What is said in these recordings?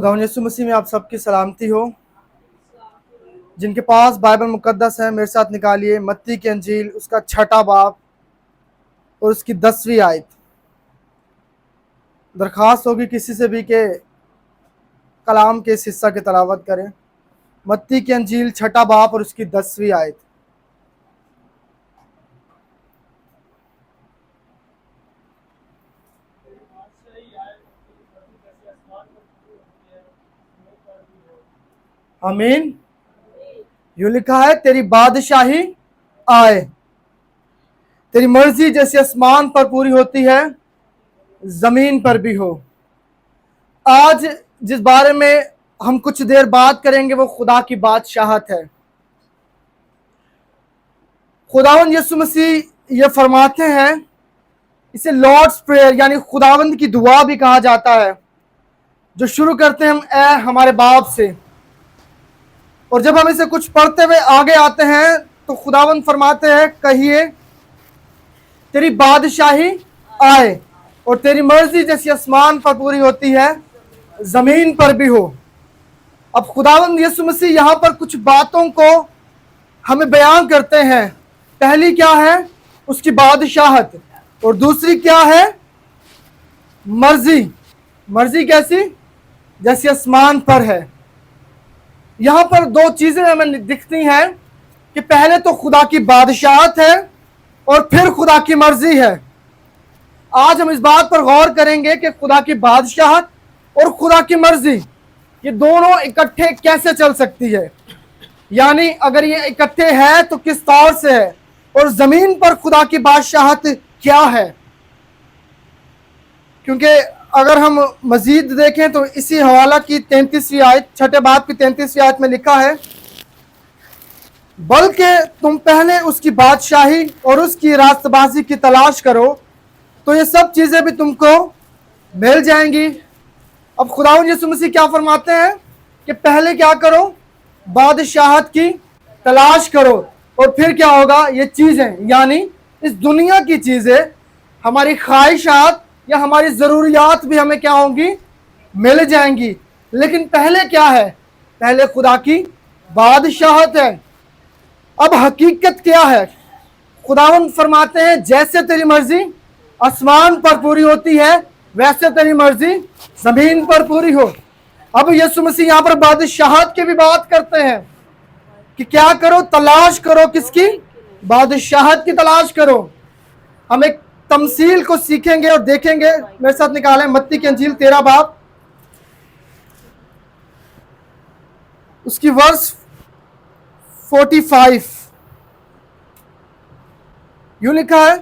खुदावंद यीशु मसीह में आप सबकी सलामती हो। जिनके पास बाइबल मुकद्दस है मेरे साथ निकालिए मत्ती की अंजील उसका 6वां बाब और उसकी 10वीं आयत। दरख्वास्त होगी किसी से भी कि कलाम के इस हिस्सा की तलावत करें। मत्ती की अंजील 6वां बाब और उसकी 10वीं आयत। आमीन। यूं लिखा है, तेरी बादशाही आए, तेरी मर्जी जैसे आसमान पर पूरी होती है जमीन पर भी हो। आज जिस बारे में हम कुछ देर बात करेंगे वो खुदा की बादशाहत है। खुदावंद यीशु मसीह ये फरमाते हैं, इसे लॉर्ड्स प्रेयर यानी खुदावंद की दुआ भी कहा जाता है, जो शुरू करते हैं हम ए हमारे बाप से। और जब हम इसे कुछ पढ़ते हुए आगे आते हैं तो खुदावंद फरमाते हैं, कहिए तेरी बादशाही आए और तेरी मर्जी जैसी आसमान पर पूरी होती है जमीन पर भी हो। अब खुदावंद यीशु मसीह यहाँ पर कुछ बातों को हमें बयान करते हैं। पहली क्या है? उसकी बादशाहत, और दूसरी क्या है? मर्जी। मर्जी कैसी? जैसी आसमान पर है। यहाँ पर दो चीजें हमें दिखती हैं कि पहले तो खुदा की बादशाहत है और फिर खुदा की मर्जी है। आज हम इस बात पर गौर करेंगे कि खुदा की बादशाहत और खुदा की मर्जी ये दोनों इकट्ठे कैसे चल सकती है, यानी अगर ये इकट्ठे है तो किस तौर से है, और जमीन पर खुदा की बादशाहत क्या है। क्योंकि अगर हम मजीद देखें तो इसी हवाला की 33वीं आयत, 6 बाब की 33वीं आयत में लिखा है, बल्कि तुम पहले उसकी बादशाही और उसकी रास्तबाजी की तलाश करो तो ये सब चीजें भी तुमको मिल जाएंगी। अब खुदावंद यीशु मसीह क्या फरमाते हैं कि पहले क्या करो? बादशाहत की तलाश करो, और फिर क्या होगा? ये चीजें यानी इस दुनिया की चीजें, हमारी ख्वाहिशात या हमारी ज़रूरियात भी हमें क्या होंगी? मिल जाएंगी। लेकिन पहले क्या है? पहले खुदा की बादशाहत है। अब हकीकत क्या है? खुदावंद फरमाते हैं, जैसे तेरी मर्जी आसमान पर पूरी होती है वैसे तेरी मर्जी जमीन पर पूरी हो। अब यीशु मसीह यहाँ पर बादशाहत की भी बात करते हैं कि क्या करो? तलाश करो। किसकी? बादशाहत की तलाश करो। हम एक तमसील को सीखेंगे और देखेंगे। मेरे साथ निकालें मत्ती की अंजील 13 बाब उसकी वर्स 45। यूं लिखा है,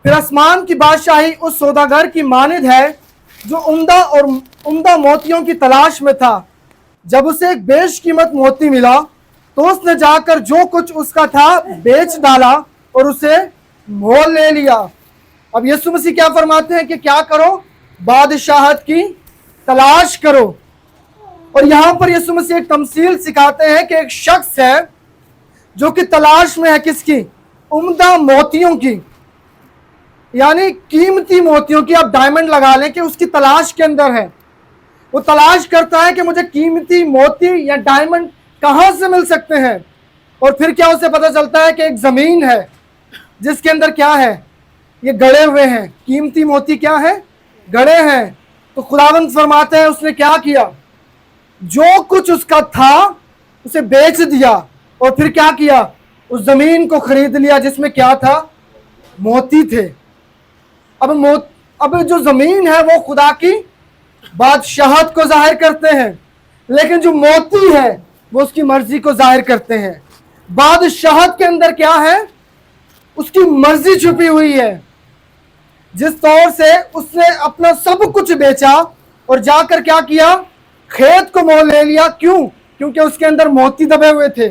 फिर आसमान की बादशाही उस सौदागर की मानिद है जो उम्दा मोतियों की तलाश में था। जब उसे एक बेशकीमत मोती मिला तो उसने जाकर जो कुछ उसका था बेच डाला और उसे मोल ले लिया। अब यीशु मसीह क्या फरमाते हैं कि क्या करो? बादशाहत की तलाश करो। और यहां पर यीशु मसीह एक तमसील सिखाते हैं कि एक शख्स है जो कि तलाश में है किसकी? उम्दा मोतियों की, यानी कीमती मोतियों की। आप डायमंड लगा लें कि उसकी तलाश के अंदर है। वो तलाश करता है कि मुझे कीमती मोती या डायमंड कहां से मिल सकते हैं। और फिर क्या उसे पता चलता है कि एक जमीन है जिसके अंदर क्या है? ये गड़े हुए हैं। कीमती मोती क्या है? गड़े हैं। तो खुदावंद फरमाते हैं उसने क्या किया? जो कुछ उसका था उसे बेच दिया और फिर क्या किया? उस जमीन को खरीद लिया जिसमें क्या था? मोती थे। अब जो जमीन है वो खुदा की बादशाहत को जाहिर करते हैं, लेकिन जो मोती है वो उसकी मर्जी को जाहिर करते हैं। बादशाहत के अंदर क्या है? उसकी मर्जी छुपी हुई है। जिस तौर से उसने अपना सब कुछ बेचा और जाकर क्या किया? खेत को मोल ले लिया। क्यों? क्योंकि उसके अंदर मोती दबे हुए थे।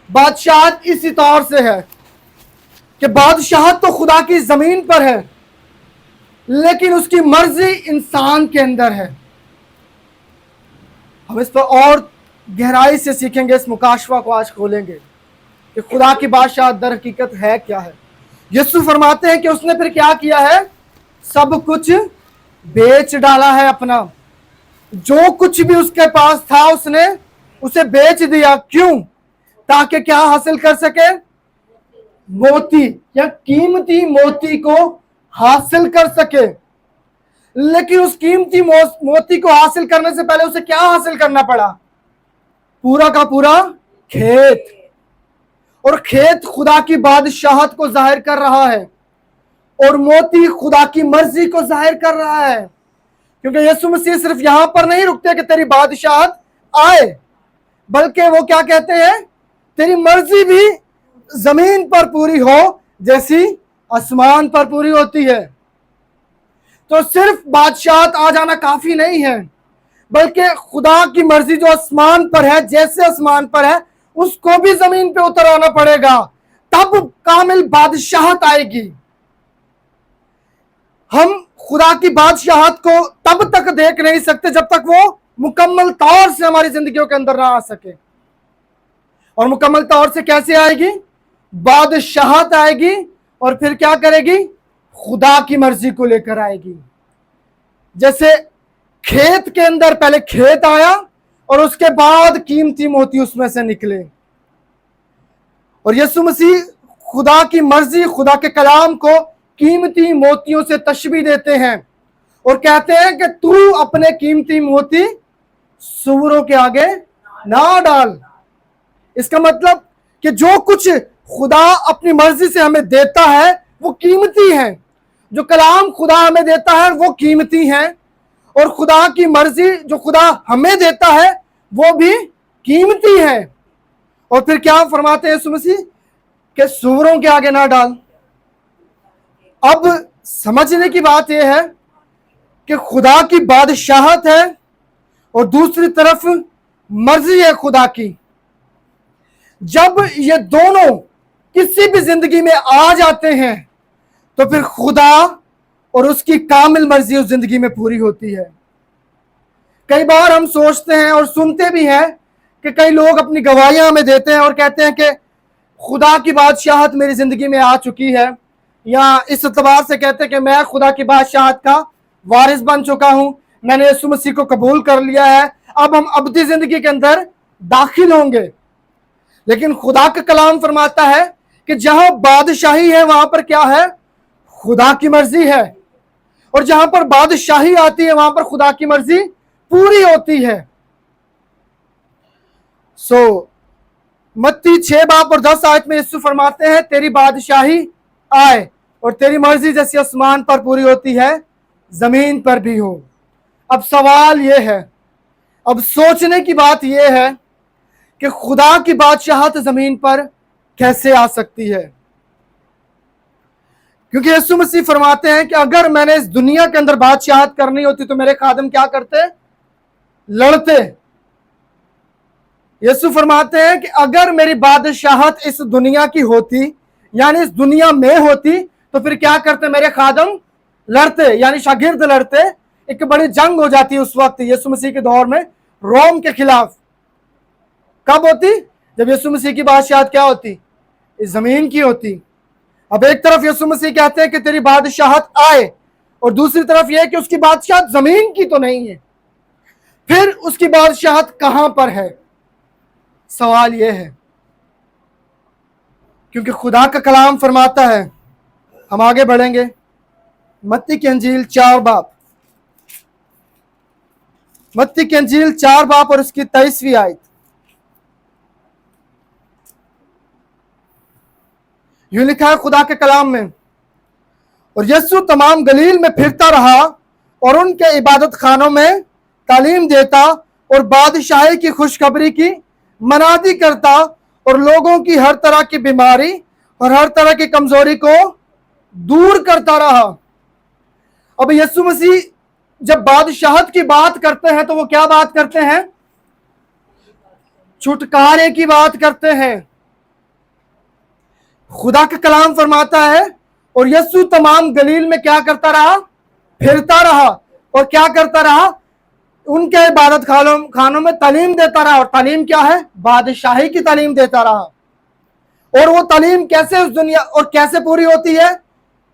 बादशाहत इसी तौर से है कि बादशाहत तो खुदा की जमीन पर है, लेकिन उसकी मर्जी इंसान के अंदर है। हम इस पर और गहराई से सीखेंगे, इस मुकाशवा को आज खोलेंगे कि खुदा की बादशाहत दर हकीकत है क्या है। यीशु फरमाते हैं कि उसने फिर क्या किया है? सब कुछ बेच डाला है अपना। जो कुछ भी उसके पास था उसने उसे बेच दिया। क्यों? ताकि क्या हासिल कर सके? मोती या कीमती मोती को हासिल कर सके। लेकिन उस कीमती मोती को हासिल करने से पहले उसे क्या हासिल करना पड़ा? पूरा का पूरा खेत। और खेत खुदा की बादशाहत को जाहिर कर रहा है, और मोती खुदा की मर्जी को जाहिर कर रहा है। क्योंकि यीशु मसीह सिर्फ यहां पर नहीं रुकते कि तेरी बादशाहत आए, बल्कि वो क्या कहते हैं? तेरी मर्जी भी जमीन पर पूरी हो जैसी आसमान पर पूरी होती है। तो सिर्फ बादशाहत आ जाना काफी नहीं है, बल्कि खुदा की मर्जी जो आसमान पर है, जैसे आसमान पर है, उसको भी जमीन पे उतर आना पड़ेगा, तब कामिल बादशाहत आएगी। हम खुदा की बादशाहत को तब तक देख नहीं सकते जब तक वो मुकम्मल तौर से हमारी जिंदगियों के अंदर ना आ सके। और मुकम्मल तौर से कैसे आएगी? बादशाहत आएगी, और फिर क्या करेगी? खुदा की मर्जी को लेकर आएगी। जैसे खेत के अंदर पहले खेत आया और उसके बाद कीमती मोती उसमें से निकले। और यीशु मसीह खुदा की मर्जी, खुदा के कलाम को कीमती मोतियों से तशबीह देते हैं और कहते हैं कि तू अपने कीमती मोती सूअरों के आगे ना डाल। इसका मतलब कि जो कुछ खुदा अपनी मर्जी से हमें देता है वो कीमती है। जो कलाम खुदा हमें देता है वो कीमती है, और खुदा की मर्जी जो खुदा हमें देता है वो भी कीमती है। और फिर क्या फरमाते हैं यीशु मसीह? कि सूअरों के आगे ना डाल। अब समझने की बात यह है कि खुदा की बादशाहत है और दूसरी तरफ मर्जी है खुदा की। जब ये दोनों किसी भी जिंदगी में आ जाते हैं तो फिर खुदा और उसकी कामिल मर्जी उस जिंदगी में पूरी होती है। कई बार हम सोचते हैं और सुनते भी हैं कि कई लोग अपनी गवाहियां हमें देते हैं और कहते हैं कि खुदा की बादशाहत मेरी जिंदगी में आ चुकी है, या इस एतबार से कहते हैं कि मैं खुदा की बादशाहत का वारिस बन चुका हूं, मैंने यीशु मसीह को कबूल कर लिया है, अब हम अब्दी जिंदगी के अंदर दाखिल होंगे। लेकिन खुदा का कलाम फरमाता है कि जहां बादशाही है वहां पर क्या है? खुदा की मर्जी है। और जहां पर बादशाही आती है वहां पर खुदा की मर्जी पूरी होती है। मत्ती 6 बाब और 10 आयत में यीशु फरमाते हैं तेरी बादशाही आए और तेरी मर्जी जैसी आसमान पर पूरी होती है जमीन पर भी हो। अब सवाल यह है, अब सोचने की बात यह है कि खुदा की बादशाहत जमीन पर कैसे आ सकती है? क्योंकि यीशु मसीह फरमाते हैं कि अगर मैंने इस दुनिया के अंदर बादशाहत करनी होती तो मेरे खादिम क्या करते? लड़ते। यीशु फरमाते हैं कि अगर मेरी बादशाहत इस दुनिया की होती, यानी इस दुनिया में होती, तो फिर क्या करते? मेरे खादिम लड़ते, यानी शागिर्द लड़ते। एक बड़ी जंग हो जाती उस वक्त यीशु मसीह के दौर में रोम के खिलाफ। कब होती? जब यीशु मसीह की बादशाहत क्या होती? इस जमीन की होती। अब एक तरफ यीशु मसीह कहते हैं कि तेरी बादशाहत आए, और दूसरी तरफ यह कि उसकी बादशाहत जमीन की तो नहीं है। फिर उसकी बादशाहत कहां पर है? सवाल यह है। क्योंकि खुदा का कलाम फरमाता है, हम आगे बढ़ेंगे, मत्ती की अंजील 4 बाब, मत्ती की अंजील 4 बाब और उसकी 23वीं आयत। यूं लिखा है खुदा के कलाम में, और यीशु तमाम गलील में फिरता रहा और उनके इबादत खानों में तालीम देता और बादशाही की खुशखबरी की मनादी करता और लोगों की हर तरह की बीमारी और हर तरह की कमजोरी को दूर करता रहा। अब यीशु मसीह जब बादशाहत की बात करते हैं तो वो क्या बात करते हैं? छुटकारे की बात करते हैं। खुदा का कलाम फरमाता है और यीशु तमाम गलील में क्या करता रहा? फिरता रहा। और क्या करता रहा? उनके इबादत खानों में तालीम देता रहा। और तालीम क्या है? बादशाही की तालीम देता रहा। और वो तालीम कैसे उस दुनिया और कैसे पूरी होती है?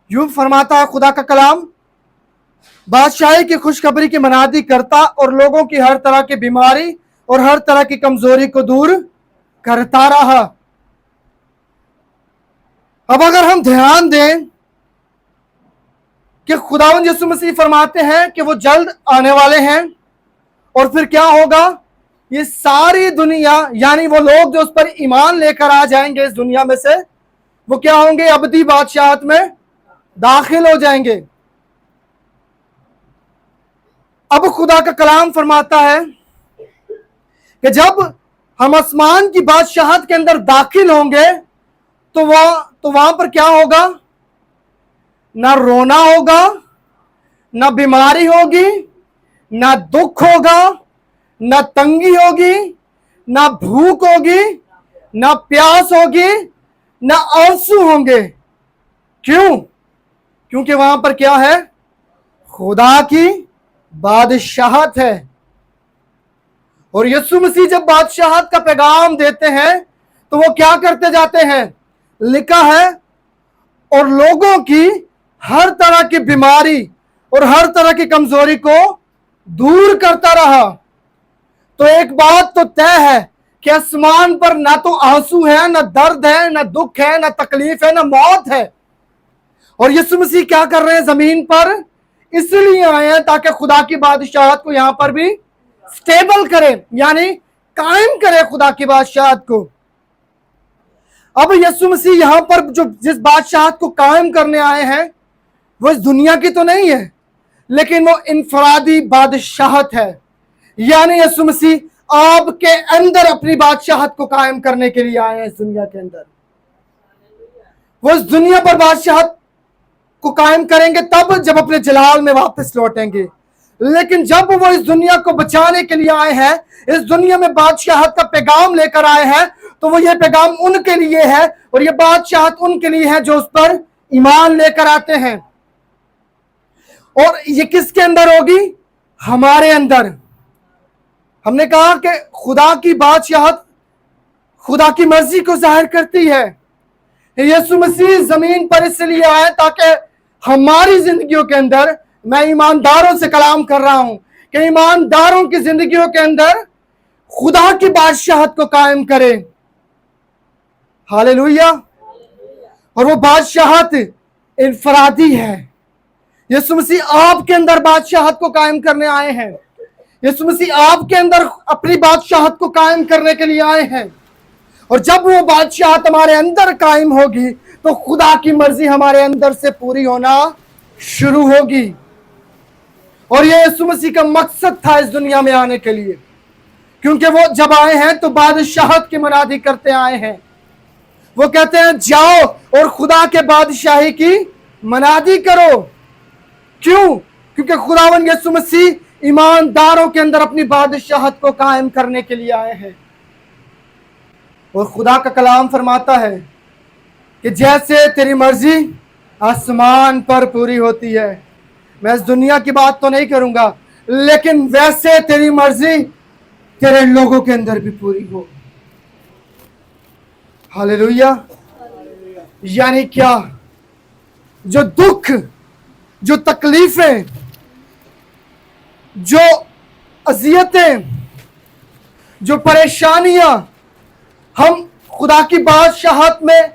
यूं फरमाता है खुदा का कलाम, बादशाही की खुशखबरी की मनादी करता और लोगों की हर तरह की बीमारी और हर तरह की कमजोरी को दूर करता रहा। अब अगर हम ध्यान दें कि खुदावंद यीशु मसीह फरमाते हैं कि वो जल्द आने वाले हैं, और फिर क्या होगा, ये सारी दुनिया यानी वो लोग जो उस पर ईमान लेकर आ जाएंगे इस दुनिया में से, वो क्या होंगे, अबदी बादशाहत में दाखिल हो जाएंगे। अब खुदा का कलाम फरमाता है कि जब हम आसमान की बादशाहत के अंदर दाखिल होंगे तो वहां पर क्या होगा, ना रोना होगा, ना बीमारी होगी, ना दुख होगा, ना तंगी होगी, ना भूख होगी, ना प्यास होगी, ना आंसू होंगे। क्यों? क्योंकि वहां पर क्या है, खुदा की बादशाहत है। और यीशु मसीह जब बादशाहत का पैगाम देते हैं तो वो क्या करते जाते हैं, लिखा है, और लोगों की हर तरह की बीमारी और हर तरह की कमजोरी को दूर करता रहा। तो एक बात तो तय है कि आसमान पर ना तो आंसू है, ना दर्द है, ना दुख है, ना तकलीफ है, ना मौत है। और यीशु मसीह क्या कर रहे हैं जमीन पर, इसलिए आए हैं ताकि खुदा की बादशाहत को यहां पर भी स्टेबल करें, यानी कायम करें खुदा की बादशाहत को। अब यीशु मसीह यहां पर जो जिस बादशाहत को कायम करने आए हैं वो इस दुनिया की तो नहीं है, लेकिन वो इनफरादी बादशाहत है। यानी यीशु मसीह आपके अंदर अपनी बादशाहत को कायम करने के लिए आए हैं इस दुनिया के अंदर। वो इस दुनिया पर बादशाहत को कायम करेंगे तब जब अपने जलाल में वापस लौटेंगे, लेकिन जब वो इस दुनिया को बचाने के लिए आए हैं, इस दुनिया में बादशाहत का पैगाम लेकर आए हैं, तो वो ये पैगाम उनके लिए है और ये बादशाहत उनके लिए है जो उस पर ईमान लेकर आते हैं। और ये किसके अंदर होगी, हमारे अंदर। हमने कहा कि खुदा की बादशाहत खुदा की मर्जी को जाहिर करती है। यीशु मसीह जमीन पर इसलिए आए ताकि हमारी जिंदगियों के अंदर, मैं ईमानदारों से कलाम कर रहा हूं कि ईमानदारों की जिंदगियों के अंदर खुदा की बादशाहत को कायम करे। हालेलुया। और वो बादशाहत इनफरादी है। यीशु मसीह आपके अंदर बादशाहत को कायम करने आए हैं। यीशु मसीह आपके अंदर अपनी बादशाहत को कायम करने के लिए आए हैं। और जब वो बादशाहत हमारे अंदर कायम होगी तो खुदा की मर्जी हमारे अंदर से पूरी होना शुरू होगी। और ये यीशु मसीह का मकसद था इस दुनिया में आने के लिए, क्योंकि वो जब आए हैं तो बादशाहत की मनादी करते आए हैं। वो कहते हैं जाओ और खुदा के बादशाही की मनादी करो। क्यों? क्योंकि खुदावन यीशु मसीह ईमानदारों के अंदर अपनी बादशाहत को कायम करने के लिए आए हैं। और खुदा का कलाम फरमाता है कि जैसे तेरी मर्जी आसमान पर पूरी होती है, मैं इस दुनिया की बात तो नहीं करूंगा, लेकिन वैसे तेरी मर्जी तेरे लोगों के अंदर भी पूरी हो। हालेलुया। यानी क्या, जो दुख, जो तकलीफें, जो अजियतें, जो परेशानियां हम खुदा की बादशाहत में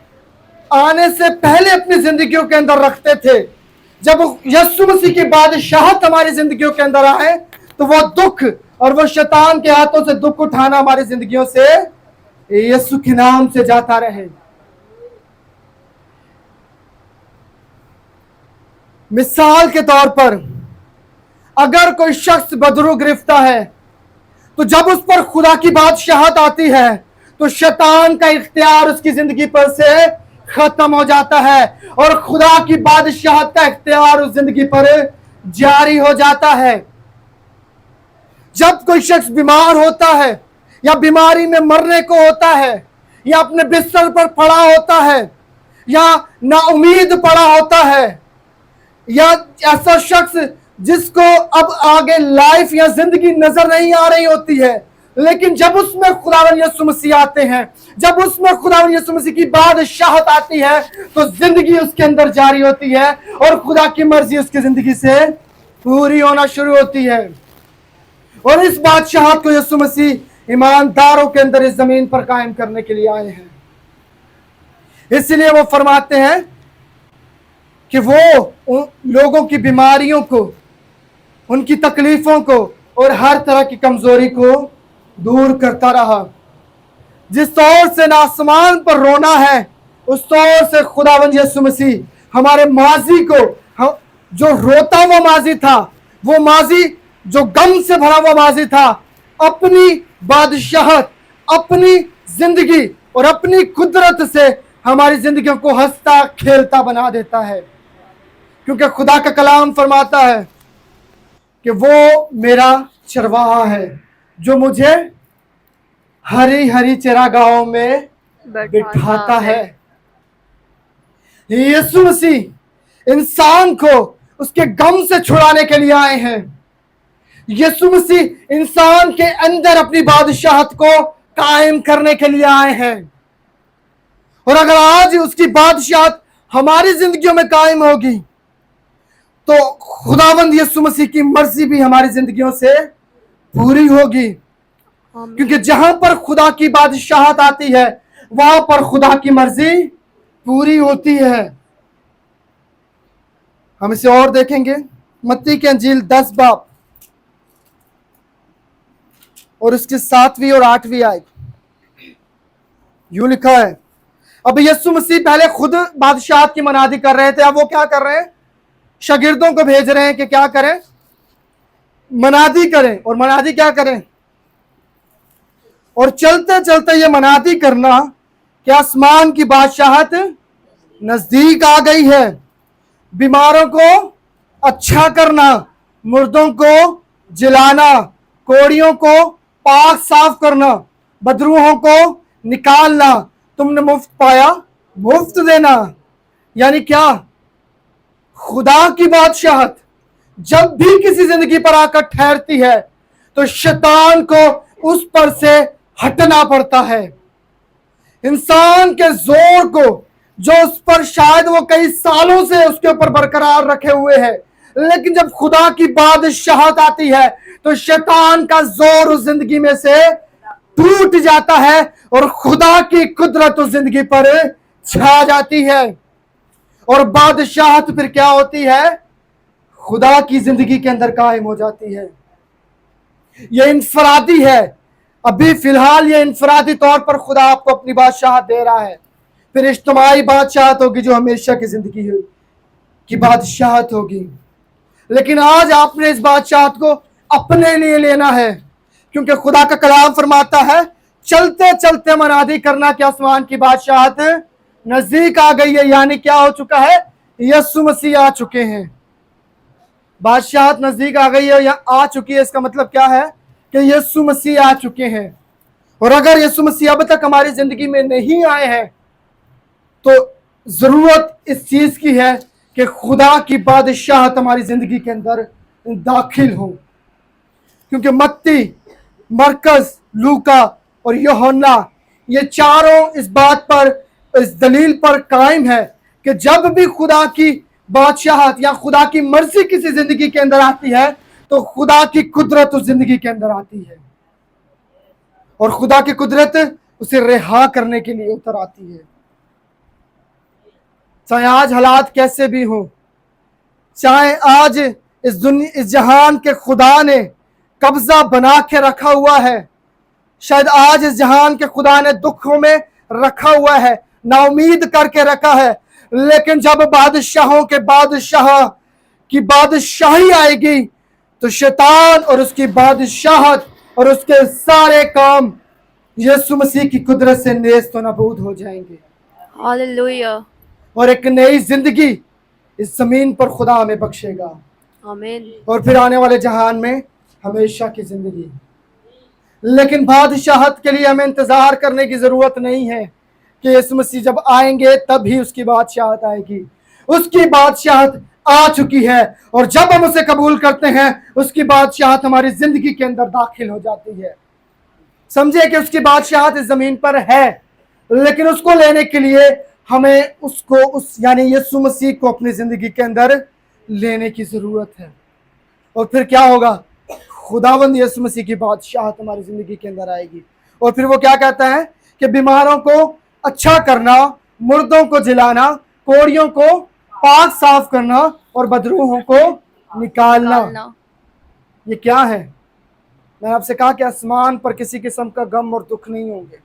आने से पहले अपनी जिंदगियों के अंदर रखते थे, जब यीशु मसीह की बादशाहत हमारी जिंदगियों के अंदर आए तो वो दुख और वो शैतान के हाथों से दुख उठाना हमारी जिंदगियों से यीशु के नाम से जाता रहे। मिसाल के तौर पर अगर कोई शख्स बदरू गिरफ्ता है तो जब उस पर खुदा की बादशाहत आती है तो शैतान का इख्तियार उसकी जिंदगी पर से खत्म हो जाता है और खुदा की बादशाहत का इख्तियार उस जिंदगी पर जारी हो जाता है। जब कोई शख्स बीमार होता है या बीमारी में मरने को होता है या अपने बिस्तर पर पड़ा होता है या नाउमीद पड़ा होता है या ऐसा शख्स जिसको अब आगे लाइफ या जिंदगी नजर नहीं आ रही होती है, लेकिन जब उसमें खुदावन यीशु मसीह आते हैं, जब उसमें खुदावन यीशु मसीह की बादशाहत आती है तो जिंदगी उसके अंदर जारी होती है और खुदा की मर्जी उसकी जिंदगी से पूरी होना शुरू होती है। और इस बादशाहत को यीशु मसीह ईमानदारों के अंदर इस जमीन पर कायम करने के लिए आए हैं। इसलिए वो फरमाते हैं कि वो उन लोगों की बीमारियों को, उनकी तकलीफों को और हर तरह की कमजोरी को दूर करता रहा। जिस तौर से ना आसमान पर रोना है, उस तौर से खुदावंद यीशु मसीह हमारे माजी को, जो रोता हुआ माजी था, वो माजी जो गम से भरा हुआ माजी था, अपनी बादशाहत, अपनी जिंदगी और अपनी कुदरत से हमारी जिंदगियों को हंसता खेलता बना देता है। क्योंकि खुदा का कलाम फरमाता है कि वो मेरा चरवाहा है जो मुझे हरी हरी चरागाहों में बिठाता है। यीशु मसीह इंसान को उसके गम से छुड़ाने के लिए आए हैं। यीशु मसीह इंसान के अंदर अपनी बादशाहत को कायम करने के लिए आए हैं। और अगर आज उसकी बादशाहत हमारी जिंदगियों में कायम होगी तो खुदावंद यीशु मसीह की मर्जी भी हमारी जिंदगियों से पूरी होगी। क्योंकि जहां पर खुदा की बादशाहत आती है वहां पर खुदा की मर्जी पूरी होती है। हम इसे और देखेंगे, मत्ती की अंजील 10 बाब और उसकी 7वीं और 8वीं आयत। यूं लिखा है, अब यीशु मसीह पहले खुद बादशाहत की मनादी कर रहे थे, अब वो क्या कर रहे हैं? शागिर्दों को भेज रहे हैं कि क्या करें? मनादी करें। और मनादी क्या करें? और चलते चलते ये मनादी करना कि आसमान की बादशाहत नजदीक आ गई है। बीमारों को अच्छा करना, मुर्दों को जिलाना, कोड़ियों को पाक साफ करना, बदरूहों को निकालना, तुमने मुफ्त पाया मुफ्त देना। यानी क्या? खुदा की बादशाहत जब भी किसी जिंदगी पर आकर ठहरती है तो शैतान को उस पर से हटना पड़ता है। इंसान के जोर को जो उस पर शायद वो कई सालों से उसके ऊपर बरकरार रखे हुए है, लेकिन जब खुदा की बादशाहत आती है तो शैतान का जोर उस जिंदगी में से टूट जाता है और खुदा की कुदरत उस जिंदगी पर छा जाती है। और बादशाहत फिर क्या होती है? खुदा की जिंदगी के अंदर कायम हो जाती है। ये इनफरादी है। अभी फिलहाल ये इनफरादी तौर पर खुदा आपको अपनी बादशाहत दे रहा है। फिर इज्तिमाई बादशाहत होगी जो हमेशा की जिंदगी की बादशाहत होगी। लेकिन आज आपने इस बादशाहत को अपने लिए लेना है, क्योंकि खुदा का कलाम फरमाता है चलते चलते मनादी करना कि आसमान की बादशाहत नजदीक आ गई है। यानी क्या हो चुका है? यीशु मसीह आ चुके हैं। बादशाहत नजदीक आ गई है या आ चुकी है, इसका मतलब क्या है? कि यीशु मसीह आ चुके हैं। और अगर यीशु मसीह अब तक हमारी जिंदगी में नहीं आए हैं तो जरूरत इस चीज की है कि खुदा की बादशाहत हमारी जिंदगी के अंदर दाखिल हो। क्योंकि मत्ती, मरकज, लूका और यूहन्ना ये चारों इस बात पर, इस दलील पर कायम है कि जब भी खुदा की बादशाहत या खुदा की मर्जी किसी जिंदगी के अंदर आती है तो खुदा की कुदरत उस जिंदगी के अंदर आती है और खुदा की कुदरत उसे रिहा करने के लिए उतर आती है। चाहे आज हालात कैसे भी हो, चाहे आज इस जहान के खुदा ने कब्जा बना के रखा हुआ है, शायद आज इस जहान के खुदा ने दुखों में रखा हुआ है, नाउमीद करके रखा है, लेकिन जब बादशाहों के बादशाह की बादशाही आएगी तो शैतान और उसकी बादशाहत और उसके सारे काम यीशु मसीह की कुदरत से नेस्त व नाबूद हो जाएंगे। हालेलुया। और एक नई जिंदगी इस जमीन पर खुदा हमें बख्शेगा। आमीन। और फिर आने वाले जहान में हमेशा की जिंदगी। लेकिन बादशाहत के लिए हमें इंतजार करने की जरूरत नहीं है कि यीशु मसीह जब आएंगे तब ही उसकी बादशाहत आएगी। उसकी बादशाहत आ चुकी है और जब हम उसे कबूल करते हैं उसकी बादशाहत हमारी जिंदगी के अंदर दाखिल हो जाती है। समझे कि उसकी बादशाहत इस जमीन पर है, लेकिन उसको लेने के लिए हमें उसको यानी यीशु मसीह को अपनी जिंदगी के अंदर लेने की जरूरत है। और फिर क्या होगा, खुदावंद यीशु मसीह की बादशाहत हमारी जिंदगी के अंदर आएगी। और फिर वो क्या कहता है कि बीमारों को अच्छा करना, मुर्दों को जिलाना, कोड़ियों को पाक साफ करना और बदरूहों को निकालना। ये क्या है? मैंने आपसे कहा कि आसमान पर किसी किस्म का गम और दुख नहीं होंगे,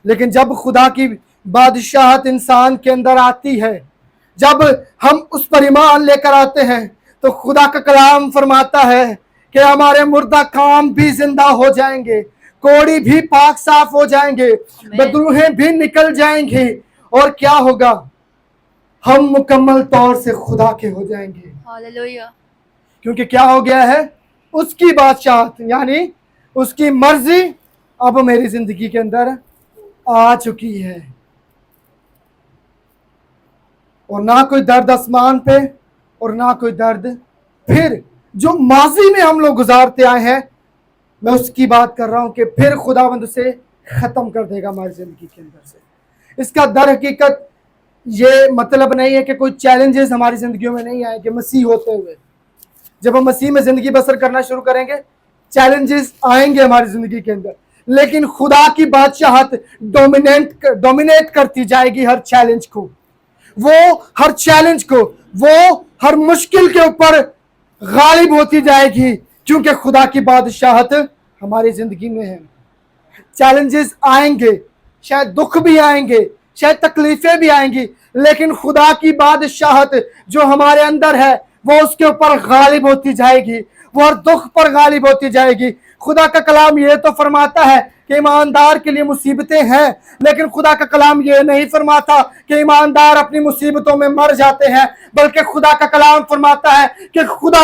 लेकिन जब खुदा की बादशाहत इंसान के अंदर आती है, जब हम उस पर ईमान लेकर आते हैं, तो खुदा का कलाम फरमाता है कि हमारे मुर्दा काम भी जिंदा हो जाएंगे, कोड़ी भी पाक साफ हो जाएंगे, बदरूहें भी निकल जाएंगी, और क्या होगा, हम मुकम्मल तौर से खुदा के हो जाएंगे। हालेलुया। क्योंकि क्या हो गया है, उसकी बादशाहत यानी उसकी मर्जी अब मेरी जिंदगी के अंदर आ चुकी है। और ना कोई दर्द आसमान पे और ना कोई दर्द फिर जो माजी में हम लोग गुजारते आए हैं, मैं उसकी बात कर रहा हूं कि फिर खुदावंद उसे खत्म कर देगा हमारी जिंदगी के अंदर से। इसका दर हकीकत ये मतलब नहीं है कि कोई चैलेंजेस हमारी जिंदगियों में नहीं आएंगे। मसीह होते हुए जब हम मसीह में जिंदगी बसर करना शुरू करेंगे, चैलेंजेस आएंगे हमारी जिंदगी के अंदर, लेकिन खुदा की बादशाहत डोमिनेट करती जाएगी हर चैलेंज को। वो हर चैलेंज को, वो हर मुश्किल के ऊपर गालिब होती जाएगी, क्योंकि खुदा की बादशाहत हमारी जिंदगी में है। चैलेंजेस आएंगे, शायद दुख भी आएंगे, शायद तकलीफें भी आएंगी, लेकिन खुदा की बादशाहत जो हमारे अंदर है वो उसके ऊपर गालिब होती जाएगी, वो हर दुख पर गालिब होती जाएगी। खुदा का कलाम ये तो फरमाता है कि ईमानदार के लिए मुसीबतें हैं, लेकिन खुदा का कलाम ये नहीं फरमाता कि ईमानदार अपनी मुसीबतों में मर जाते हैं, बल्कि खुदा का कलाम फरमाता है कि खुदा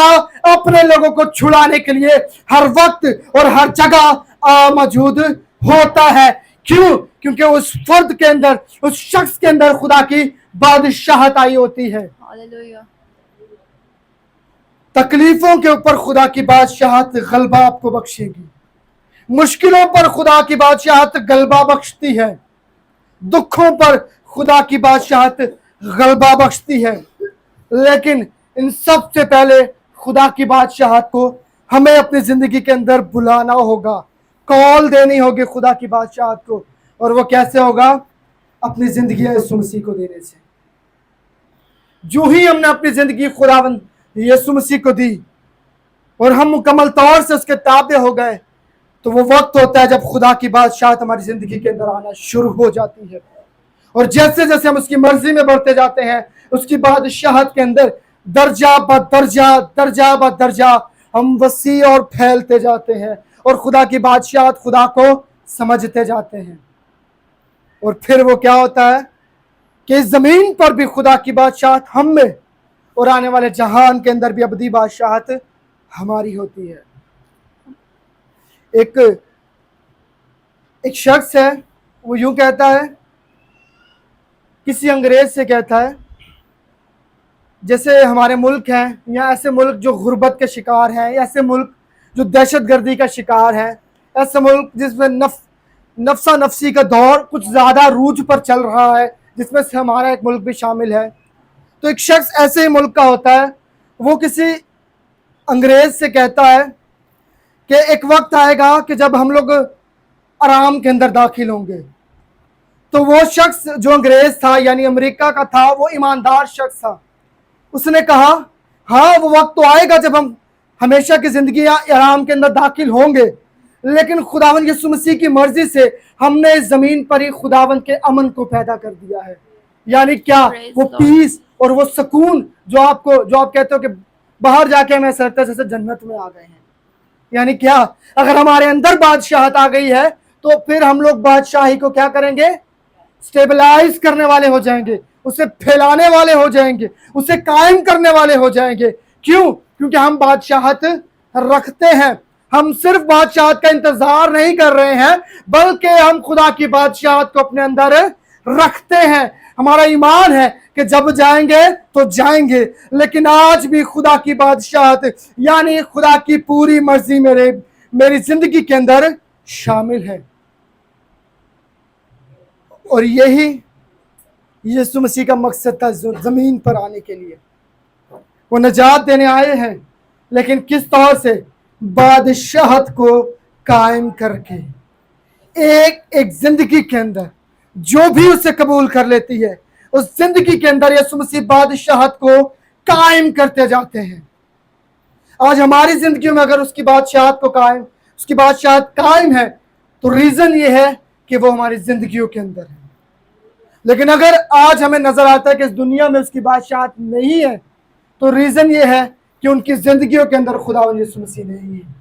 अपने लोगों को छुड़ाने के लिए हर वक्त और हर जगह मौजूद होता है। क्यों? क्योंकि उस फर्द के अंदर, उस शख्स के अंदर खुदा की बादशाहत आई होती है। हालेलुया। तकलीफों के ऊपर खुदा की बादशाहत गलबा आपको बख्शेगी, मुश्किलों पर खुदा की बादशाहत गलबा बख्शती है, दुखों पर खुदा की बादशाहत गलबा बख्शती है। लेकिन इन सब से पहले खुदा की बादशाहत को हमें अपनी जिंदगी के अंदर बुलाना होगा, कॉल देनी होगी खुदा की बादशाहत को। और वो कैसे होगा? अपनी जिंदगी यीशु मसीह को देने से। जो ही हमने अपनी जिंदगी खुदावंद यीशु मसीह को दी और हम मुकम्मल तौर से उसके ताबे हो गए, तो वो वक्त होता है जब खुदा की बादशाहत हमारी जिंदगी के अंदर आना शुरू हो जाती है। और जैसे जैसे हम उसकी मर्जी में बढ़ते जाते हैं, उसकी बादशाहत के अंदर दर्जा ब दर्जा, दर्जा ब दर्जा हम वसी और फैलते जाते हैं, और खुदा की बादशाहत, खुदा को समझते जाते हैं। और फिर वो क्या होता है कि इस जमीन पर भी खुदा की बादशाहत हम में, और आने वाले जहान के अंदर भी अबदी बादशाहत हमारी होती है। एक शख्स है, वो यूं कहता है, किसी अंग्रेज से कहता है, जैसे हमारे मुल्क हैं या ऐसे मुल्क जो गुर्बत के शिकार हैं, ऐसे मुल्क जो दहशतगर्दी का शिकार है, ऐसे मुल्क जिसमें नफसा नफसी का दौर कुछ ज़्यादा रूज पर चल रहा है, जिसमें से हमारा एक मुल्क भी शामिल है। तो एक शख्स ऐसे ही मुल्क का होता है, वो किसी अंग्रेज से कहता है कि एक वक्त आएगा कि जब हम लोग आराम के अंदर दाखिल होंगे। तो वो शख्स जो अंग्रेज था, यानी अमेरिका का था, वो ईमानदार शख्स था। उसने कहा, हाँ वो वक्त तो आएगा जब हम हमेशा की जिंदगी आराम के अंदर दाखिल होंगे, लेकिन खुदावंद यीशु मसीह की मर्जी से हमने इस जमीन पर ही खुदावंद के अमन को पैदा कर दिया है। यानी क्या? वो पीस और वो सुकून जो आप कहते हो कि बाहर जाके हमें ऐसा लगता है जैसे जन्नत में आ गए हैं। यानी क्या? अगर हमारे अंदर बादशाहत आ गई है, तो फिर हम लोग बादशाही को क्या करेंगे? स्टेबलाइज करने वाले हो जाएंगे, उसे फैलाने वाले हो जाएंगे, उसे कायम करने वाले हो जाएंगे। क्यों? क्योंकि हम बादशाहत रखते हैं। हम सिर्फ बादशाहत का इंतजार नहीं कर रहे हैं, बल्कि हम खुदा की बादशाहत को अपने अंदर रखते हैं। हमारा ईमान है कि जब जाएंगे तो जाएंगे, लेकिन आज भी खुदा की बादशाहत यानी खुदा की पूरी मर्जी मेरी जिंदगी के अंदर शामिल है। और यही यीशु मसीह का मकसद था जमीन पर आने के लिए। वो निजात देने आए हैं, लेकिन किस तौर से? बादशाहत को कायम करके एक एक जिंदगी के अंदर जो भी उसे कबूल कर लेती है, उस जिंदगी के अंदर यीशु मसीह बादशाहत को कायम करते जाते हैं। आज हमारी जिंदगी में अगर उसकी बादशाहत कायम है तो रीजन ये है कि वो हमारी जिंदगियों के अंदर है। लेकिन अगर आज हमें नजर आता है कि इस दुनिया में उसकी बादशाहत नहीं है तो रीजन ये है कि उनकी जिंदगियों के अंदर खुदावंद यीशु मसीह नहीं है।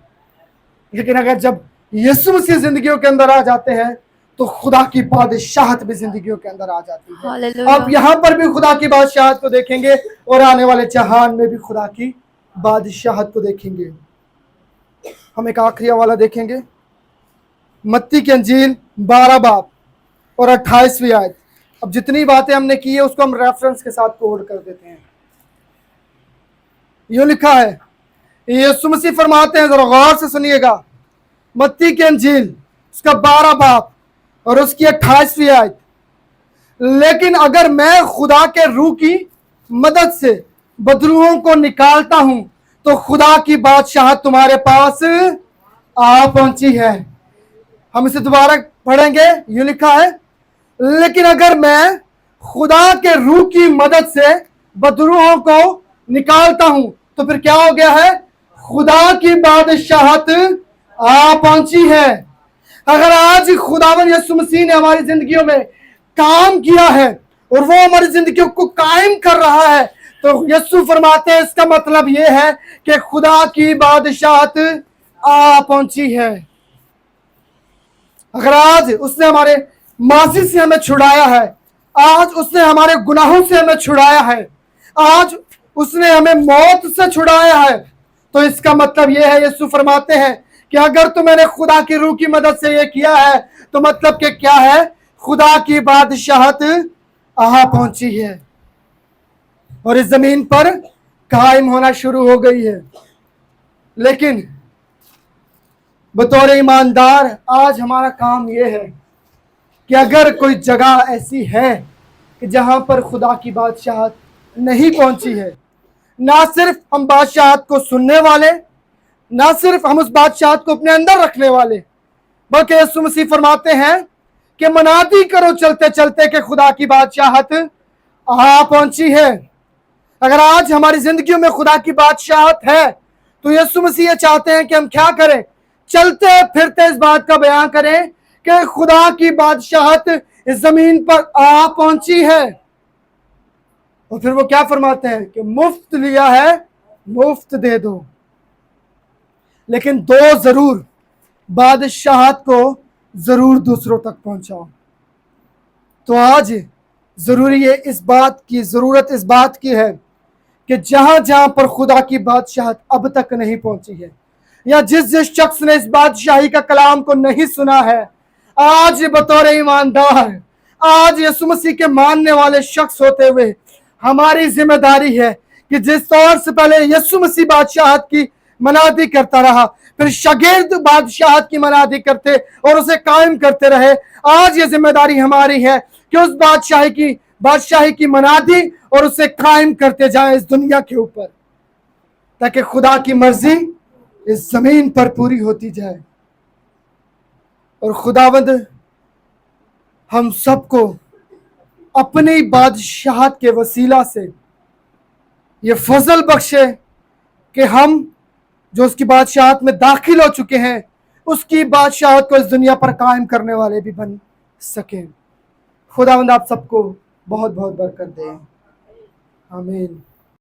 लेकिन अगर जब यीशु मसीह जिंदगियों के अंदर आ जाते हैं तो खुदा की बादशाहत भी जिंदगियों के अंदर आ जाती है। हालेलुया। अब यहाँ पर भी खुदा की बादशाहत को देखेंगे और आने वाले जहान में भी खुदा की बादशाहत को देखेंगे। हम एक आखिरी हवाला देखेंगे, मत्ती की अंजील 12 बाब और 28वीं आयत। अब जितनी बातें हमने की है उसको हम रेफरेंस के साथ कोड कर देते हैं। यूं लिखा है, यीशु मसीह फरमाते हैं, जरा गौर से सुनिएगा, मत्ती की अंजील उसका 12 बाब और उसकी 28वीं आयत। लेकिन अगर मैं खुदा के रूह की मदद से बदरूहों को निकालता हूं तो खुदा की बादशाहत तुम्हारे पास आ पहुंची है। हम इसे दोबारा पढ़ेंगे। यूं लिखा है, लेकिन अगर मैं खुदा के रूह की मदद से बदरूहों को निकालता हूं तो फिर क्या हो गया है? खुदा की बादशाहत आ पहुंची है। अगर आज खुदावन यीशु मसीह ने हमारी जिंदगियों में काम किया है और वो हमारी जिंदगियों को कायम कर रहा है तो यीशु फरमाते हैं इसका मतलब ये है कि खुदा की बादशाहत आ पहुंची है। अगर आज उसने हमारे मासी से हमें छुड़ाया है, आज उसने हमारे गुनाहों से हमें छुड़ाया है, आज उसने हमें मौत से छुड़ाया है, तो इसका मतलब यह है, यीशु फरमाते हैं कि अगर तो मैंने खुदा की रूह की मदद से ये किया है तो मतलब कि क्या है? खुदा की बादशाहत आ पहुंची है और इस जमीन पर कायम होना शुरू हो गई है। लेकिन बतौर ईमानदार आज हमारा काम यह है कि अगर कोई जगह ऐसी है कि जहां पर खुदा की बादशाहत नहीं पहुंची है, ना सिर्फ हम बादशाहत को सुनने वाले, ना सिर्फ हम उस बादशाहत को अपने अंदर रखने वाले, बल्कि यीशु मसीह फरमाते हैं कि मनादी करो चलते चलते कि खुदा की बादशाहत आ पहुंची है। अगर आज हमारी जिंदगियों में खुदा की बादशाहत है तो यीशु मसीह ये चाहते हैं कि हम क्या करें? चलते फिरते इस बात का बयान करें कि खुदा की बादशाहत इस जमीन पर आ पहुंची है। और फिर वो क्या फरमाते हैं कि मुफ्त लिया है मुफ्त दे दो, लेकिन दो जरूर, बादशाहत को जरूर दूसरों तक पहुंचाओ। तो आज जरूरी है, इस बात की जरूरत इस बात की है कि जहां जहां पर खुदा की बादशाहत अब तक नहीं पहुंची है, या जिस जिस शख्स ने इस बादशाही का कलाम को नहीं सुना है, आज बतौर ईमानदार, आज यीशु मसीह के मानने वाले शख्स होते हुए हमारी जिम्मेदारी है कि जिस तौर से पहले यीशु मसीह बादशाहत की मनादी करता रहा, फिर शागिर्द बादशाहत की मनादी करते और उसे कायम करते रहे, आज ये जिम्मेदारी हमारी है कि उस बादशाही की मनादी और उसे कायम करते जाएं इस दुनिया के ऊपर, ताकि खुदा की मर्जी इस जमीन पर पूरी होती जाए। और खुदावंद हम सबको अपनी बादशाहत के वसीला से ये फजल बख्शे कि हम जो उसकी बादशाहत में दाखिल हो चुके हैं उसकी बादशाहत को इस दुनिया पर कायम करने वाले भी बन सकें। खुदावंद आप सबको बहुत बहुत बरकत दे। आमीन।